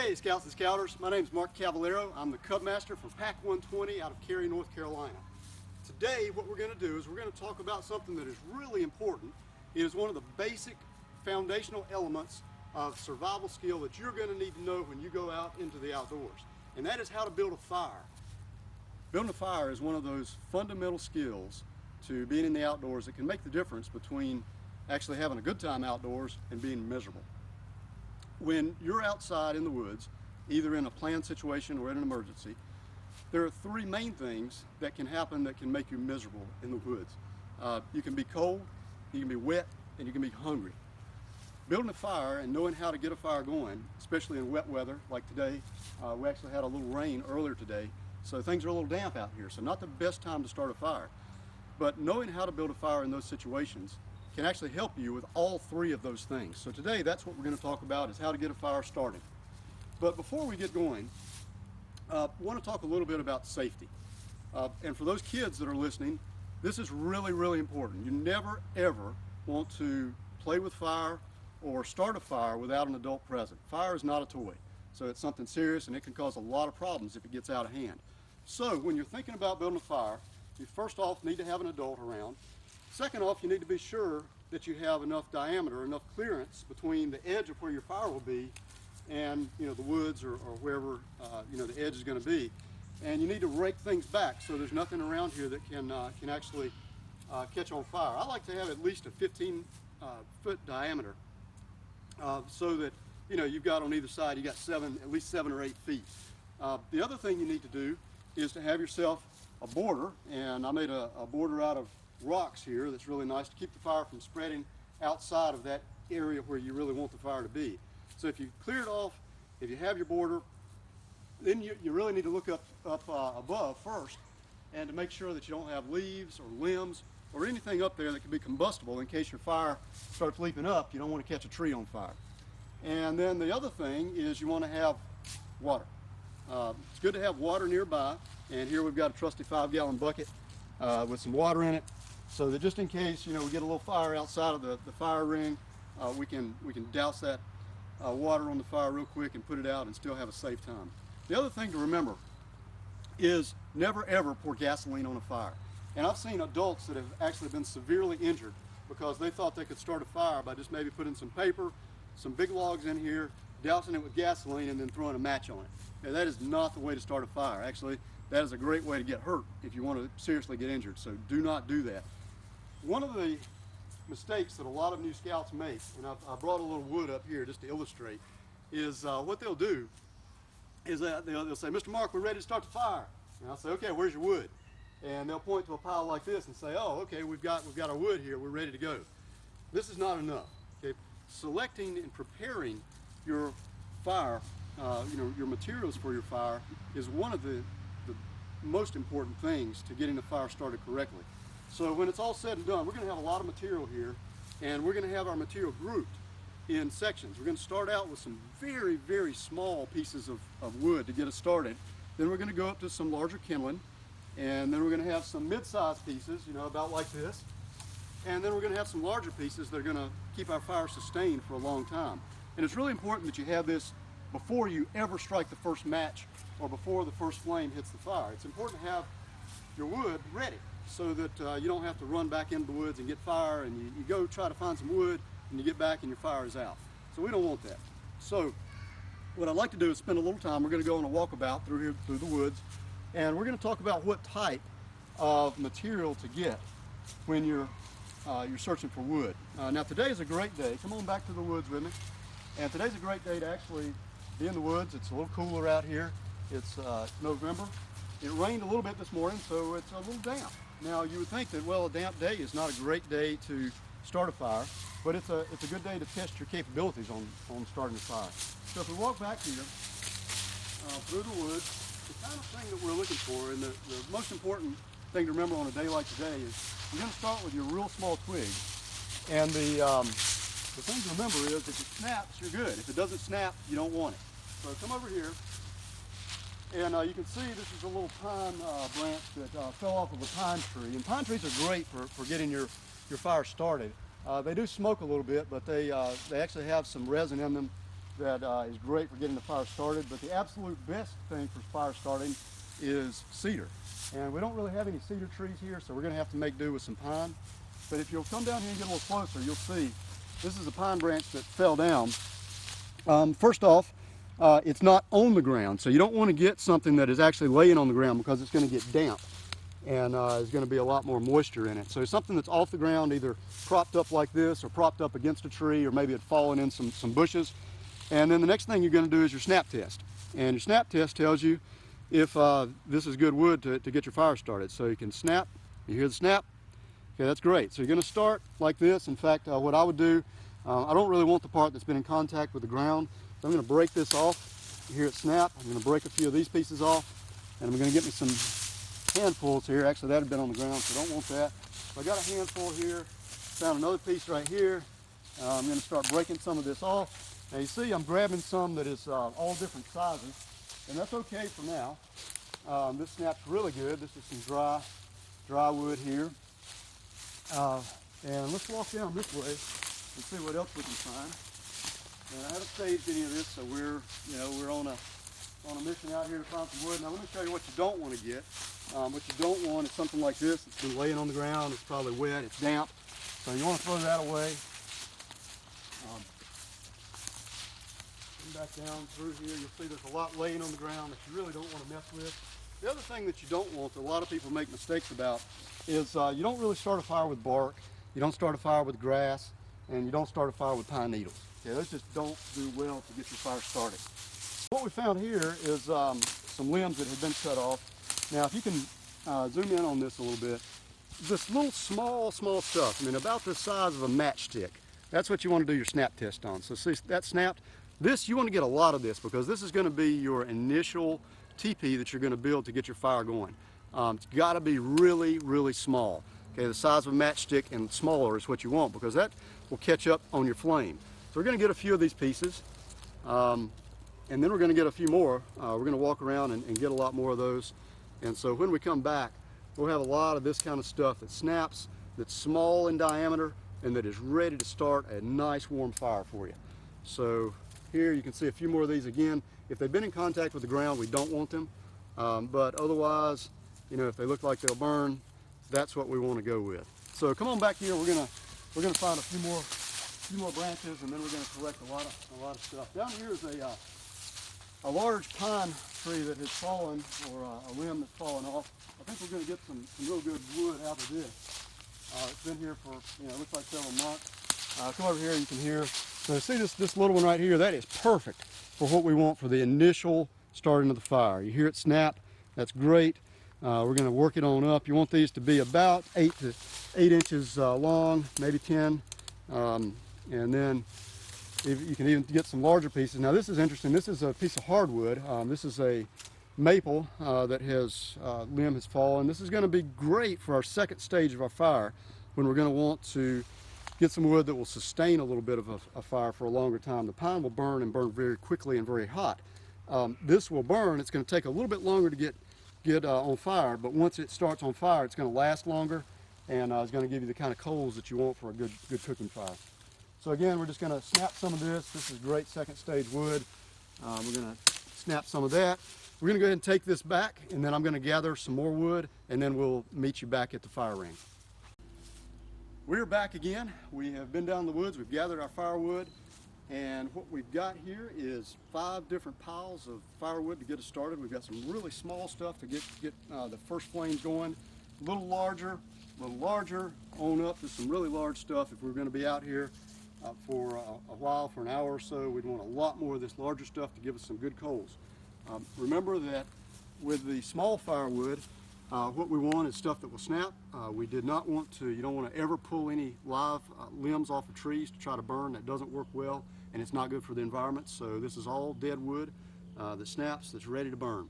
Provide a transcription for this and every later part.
Hey Scouts and Scouters, my name is Mark Cavaliero. I'm the Cubmaster from Pack 120 out of Cary, North Carolina. Today what we're going to do is we're going to talk about something that is really important. It is one of the basic foundational elements of survival skill that you're going to need to know when you go out into the outdoors, and that is how to build a fire. Building a fire is one of those fundamental skills to being in the outdoors that can make the difference between actually having a good time outdoors and being miserable. When you're outside in the woods, either in a planned situation or in an emergency, there are three main things that can happen that can make you miserable in the woods. You can be cold, you can be wet, and you can be hungry. Building a fire and knowing how to get a fire going, especially in wet weather like today, we actually had a little rain earlier today, so things are a little damp out here, so not the best time to start a fire. But knowing how to build a fire in those situations can actually help you with all three of those things. So today, that's what we're going to talk about, is how to get a fire started. But before we get going, I want to talk a little bit about safety. And for those kids that are listening, this is really, really important. You never, ever want to play with fire or start a fire without an adult present. Fire is not a toy. So it's something serious, and it can cause a lot of problems if it gets out of hand. So when you're thinking about building a fire, you first off need to have an adult around. Second off, you need to be sure that you have enough diameter, enough clearance between the edge of where your fire will be and the woods or wherever the edge is going to be. And you need to rake things back so there's nothing around here that can actually catch on fire. I like to have at least a 15-foot diameter so that you've got on either side, you got at least 7 or 8 feet. The other thing you need to do is to have yourself a border, and I made a border out of rocks here that's really nice to keep the fire from spreading outside of that area where you really want the fire to be. So if you clear it off, if you have your border, then you really need to look up above first, and to make sure that you don't have leaves or limbs or anything up there that can be combustible in case your fire starts leaping up. You don't want to catch a tree on fire. And then the other thing is you want to have water. It's good to have water nearby, and here we've got a trusty 5-gallon bucket with some water in it, so that just in case we get a little fire outside of the fire ring, we can douse that water on the fire real quick and put it out and still have a safe time. The other thing to remember is never ever pour gasoline on a fire. And I've seen adults that have actually been severely injured because they thought they could start a fire by just maybe putting some paper, some big logs in here, dousing it with gasoline, and then throwing a match on it. Now, that is not the way to start a fire. Actually, that is a great way to get hurt if you want to seriously get injured, so do not do that. One of the mistakes that a lot of new scouts make, and I brought a little wood up here just to illustrate, is what they'll do is that they'll say, "Mr. Mark, we're ready to start the fire." And I'll say, "Okay, where's your wood?" And they'll point to a pile like this and say, "Oh, okay, we've got our wood here, we're ready to go." This is not enough. Okay? Selecting and preparing your fire, your materials for your fire, is one of the most important things to getting the fire started correctly. So when it's all said and done, we're going to have a lot of material here, and we're going to have our material grouped in sections. We're going to start out with some very, very small pieces of wood to get us started. Then we're going to go up to some larger kindling, and then we're going to have some mid-sized pieces, about like this. And then we're going to have some larger pieces that are going to keep our fire sustained for a long time. And it's really important that you have this before you ever strike the first match or before the first flame hits the fire. It's important to have your wood ready so that you don't have to run back into the woods and get fire, and you go try to find some wood and you get back and your fire is out. So we don't want that. So what I'd like to do is spend a little time. We're going to go on a walkabout through the woods, and we're going to talk about what type of material to get when you're searching for wood. Now today is a great day. Come on back to the woods with me. And today's a great day to actually be in the woods. It's a little cooler out here. It's November. It rained a little bit this morning, so it's a little damp. Now you would think that, well, a damp day is not a great day to start a fire, but it's a good day to test your capabilities on starting a fire. So if we walk back here through the woods, the kind of thing that we're looking for, and the most important thing to remember on a day like today, is you're going to start with your real small twig, and the thing to remember is if it snaps, you're good. If it doesn't snap, you don't want it. So come over here, and you can see this is a little pine branch that fell off of a pine tree. And pine trees are great for getting your fire started. They do smoke a little bit, but they actually have some resin in them that is great for getting the fire started, but the absolute best thing for fire starting is cedar. And we don't really have any cedar trees here, so we're going to have to make do with some pine. But if you'll come down here and get a little closer, you'll see this is a pine branch that fell down. First off, it's not on the ground, so you don't want to get something that is actually laying on the ground because it's going to get damp and there's going to be a lot more moisture in it. So something that's off the ground, either propped up like this or propped up against a tree, or maybe it fallen in some bushes. And then the next thing you're going to do is your snap test. And your snap test tells you if this is good wood to get your fire started. So you can snap, you hear the snap, okay, that's great. So you're going to start like this. In fact, what I would do, I don't really want the part that's been in contact with the ground, so I'm going to break this off. You hear it snap. I'm going to break a few of these pieces off, and I'm going to get me some handfuls here. Actually, that had been on the ground, so I don't want that. So I got a handful here, found another piece right here. I'm going to start breaking some of this off. Now you see I'm grabbing some that is all different sizes, and that's okay for now. This snaps really good. This is some dry wood here. And let's walk down this way and see what else we can find. And I haven't saved any of this, so we're on a mission out here to find some wood. Now let me show you what you don't want to get. What you don't want is something like this. It's been laying on the ground. It's probably wet. It's damp. So you want to throw that away. Come back down through here. You'll see there's a lot laying on the ground that you really don't want to mess with. The other thing that you don't want, that a lot of people make mistakes about, is you don't really start a fire with bark. You don't start a fire with grass, and you don't start a fire with pine needles. Okay, those just don't do well to get your fire started. What we found here is some limbs that have been cut off. Now, if you can zoom in on this a little bit, this little small stuff, I mean about the size of a matchstick, that's what you want to do your snap test on. So see, that snapped. This, you want to get a lot of this because this is going to be your initial teepee that you're going to build to get your fire going. It's got to be really, really small. Okay, the size of a matchstick and smaller is what you want because that will catch up on your flame. So we're going to get a few of these pieces, and then we're going to get a few more. We're going to walk around and get a lot more of those. And so when we come back, we'll have a lot of this kind of stuff that snaps, that's small in diameter, and that is ready to start a nice warm fire for you. So here you can see a few more of these again. If they've been in contact with the ground, we don't want them. But otherwise, you know, if they look like they'll burn, that's what we want to go with. So come on back here. We're gonna find a few more branches, and then we're gonna collect a lot of stuff. Down here is a large pine tree that has fallen, or a limb that's fallen off. I think we're gonna get some real good wood out of this. It's been here for, you know, looks like several months. Come over here, you can hear. So see this little one right here? That is perfect for what we want for the initial starting of the fire. You hear it snap, that's great. We're going to work it on up. You want these to be about 8 inches long, maybe 10. And then you can even get some larger pieces. Now this is interesting. This is a piece of hardwood. This is a maple that limb has fallen. This is going to be great for our second stage of our fire, when we're going to want to get some wood that will sustain a little bit of a fire for a longer time. The pine will burn and burn very quickly and very hot. This will burn. It's going to take a little bit longer to get on fire, but once it starts on fire, it's going to last longer, and it's going to give you the kind of coals that you want for a good cooking fire. So again, we're just going to snap some of this. This is great second stage wood. We're going to snap some of that. We're going to go ahead and take this back, and then I'm going to gather some more wood, and then we'll meet you back at the fire ring. We're back again. We have been down in the woods. We've gathered our firewood, and what we've got here is 5 different piles of firewood to get us started. We've got some really small stuff to get the first flames going. A little larger, on up to some really large stuff. If we're going to be out here for a while, for an hour or so, we'd want a lot more of this larger stuff to give us some good coals. Remember that with the small firewood, what we want is stuff that will snap. You don't want to ever pull any live limbs off of trees to try to burn. That doesn't work well, and it's not good for the environment. So this is all dead wood that snaps, that's ready to burn.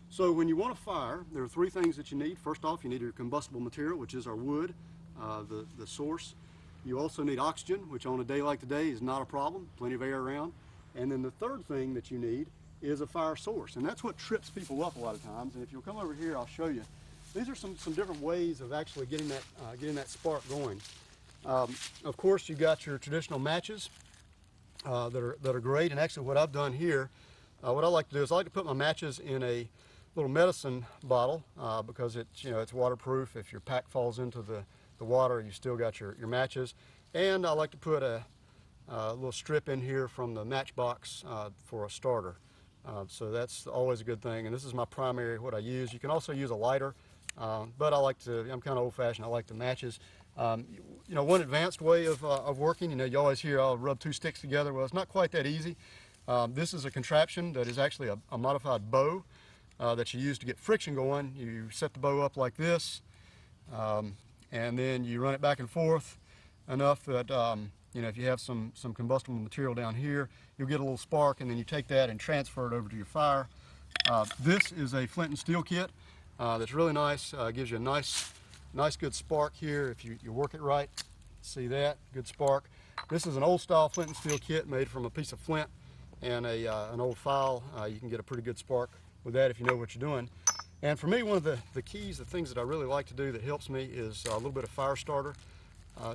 So when you want a fire, there are 3 things that you need. First off, you need your combustible material, which is our wood, the source. You also need oxygen, which on a day like today is not a problem, plenty of air around. And then the third thing that you need is a fire source, and that's what trips people up a lot of times. And if you'll come over here, I'll show you. These are some different ways of actually getting that spark going. Of course, you've got your traditional matches. that are great. And actually what I've done here, what I like to do is I like to put my matches in a little medicine bottle because it's waterproof. If your pack falls into the water, you still got your matches. And I like to put a little strip in here from the matchbox for a starter. So that's always a good thing. And this is my primary, what I use. You can also use a lighter, but I'm kind of old-fashioned. I like the matches. One advanced way of working, you always hear, I'll rub two sticks together. Well, it's not quite that easy. This is a contraption that is actually a modified bow that you use to get friction going. You set the bow up like this, and then you run it back and forth enough that if you have some combustible material down here, you'll get a little spark, and then you take that and transfer it over to your fire. This is a flint and steel kit that's really nice. Gives you a nice good spark here if you work it right. See that? Good spark. This is an old style flint and steel kit made from a piece of flint and an old file. You can get a pretty good spark with that if you know what you're doing. And for me, one of the keys, the things that I really like to do that helps me is a little bit of fire starter.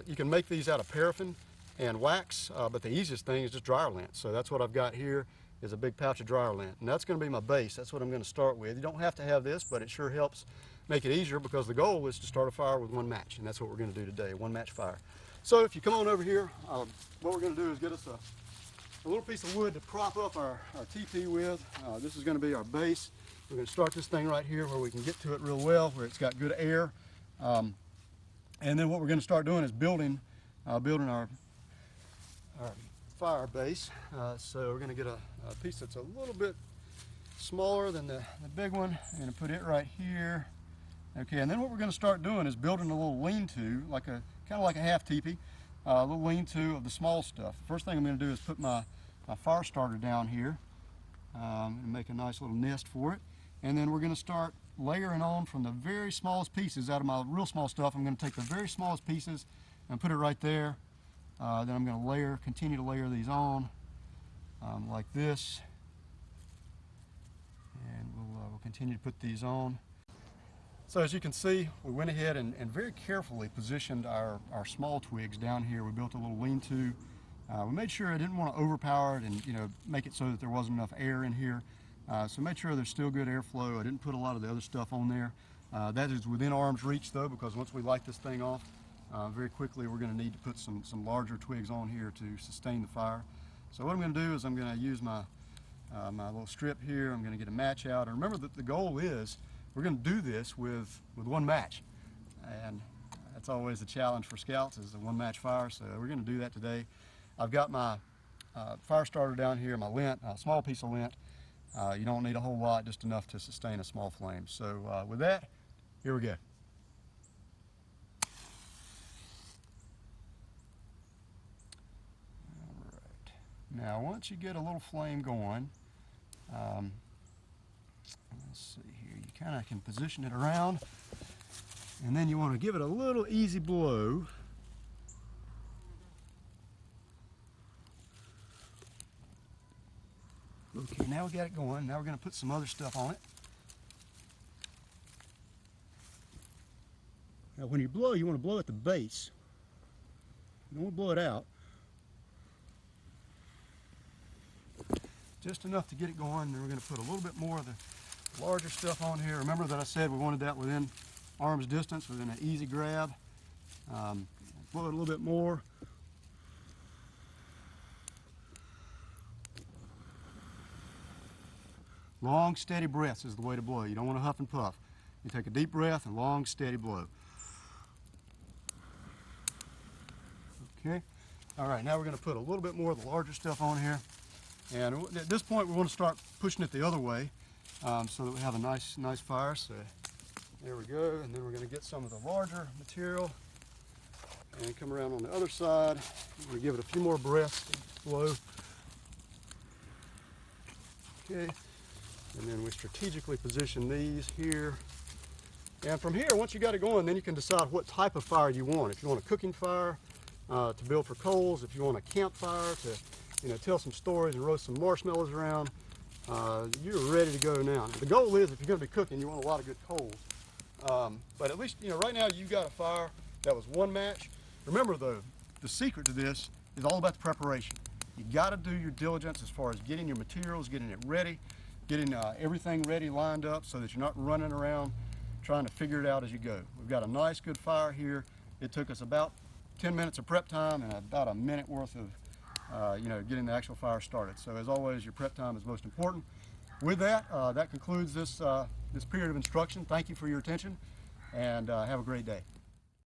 You can make these out of paraffin and wax, but the easiest thing is just dryer lint. So that's what I've got here, is a big pouch of dryer lint. And that's going to be my base. That's what I'm going to start with. You don't have to have this, but it sure helps make it easier because the goal is to start a fire with one match. And that's what we're going to do today, a one match fire. So if you come on over here, what we're going to do is get us a little piece of wood to prop up our teepee with. This is going to be our base. We're going to start this thing right here where we can get to it real well, where it's got good air. And then what we're going to start doing is building our fire base. So we're going to get a piece that's a little bit smaller than the big one. I'm going to put it right here. Okay, and then what we're going to start doing is building a little lean-to, kind of like a half teepee, a little lean-to of the small stuff. First thing I'm going to do is put my fire starter down here and make a nice little nest for it. And then we're going to start layering on from the very smallest pieces out of my real small stuff. I'm going to take the very smallest pieces and put it right there. Then I'm going to continue to layer these on like this. And we'll continue to put these on. So as you can see, we went ahead and very carefully positioned our small twigs down here. We built a little lean-to. We made sure I didn't want to overpower it and make it so that there wasn't enough air in here. So made sure there's still good airflow. I didn't put a lot of the other stuff on there. That is within arm's reach though, because once we light this thing off, very quickly we're going to need to put some larger twigs on here to sustain the fire. So what I'm going to do is I'm going to use my little strip here. I'm going to get a match out. And remember that the goal is we're going to do this with one match. And that's always the challenge for scouts, is the one match fire. So we're going to do that today. I've got my fire starter down here, my lint, a small piece of lint. You don't need a whole lot, just enough to sustain a small flame. So with that, here we go. Now, once you get a little flame going, let's see here, you kind of can position it around, and then you want to give it a little easy blow. Okay, now we got it going. Now we're going to put some other stuff on it. Now, when you blow, you want to blow at the base. You don't want to blow it out. Just enough to get it going. Then we're going to put a little bit more of the larger stuff on here. Remember that I said we wanted that within arm's distance, within an easy grab. Blow it a little bit more. Long, steady breaths is the way to blow. You don't want to huff and puff. You take a deep breath and long, steady blow. Okay. All right, now we're going to put a little bit more of the larger stuff on here. And at this point, we want to start pushing it the other way so that we have a nice fire. So there we go. And then we're going to get some of the larger material and come around on the other side. We're going to give it a few more breaths to blow. Okay. And then we strategically position these here. And from here, once you got it going, then you can decide what type of fire you want. If you want a cooking fire to build for coals, if you want a campfire to tell some stories and roast some marshmallows around, you're ready to go now. The goal is, if you're going to be cooking, you want a lot of good coals. But at least, right now you've got a fire that was one match. Remember though, the secret to this is all about the preparation. You got to do your diligence as far as getting your materials, getting it ready, getting everything ready, lined up, so that you're not running around trying to figure it out as you go. We've got a nice, good fire here. It took us about 10 minutes of prep time and about a minute worth of getting the actual fire started. So as always, your prep time is most important. With that, that concludes this period of instruction. Thank you for your attention, and have a great day.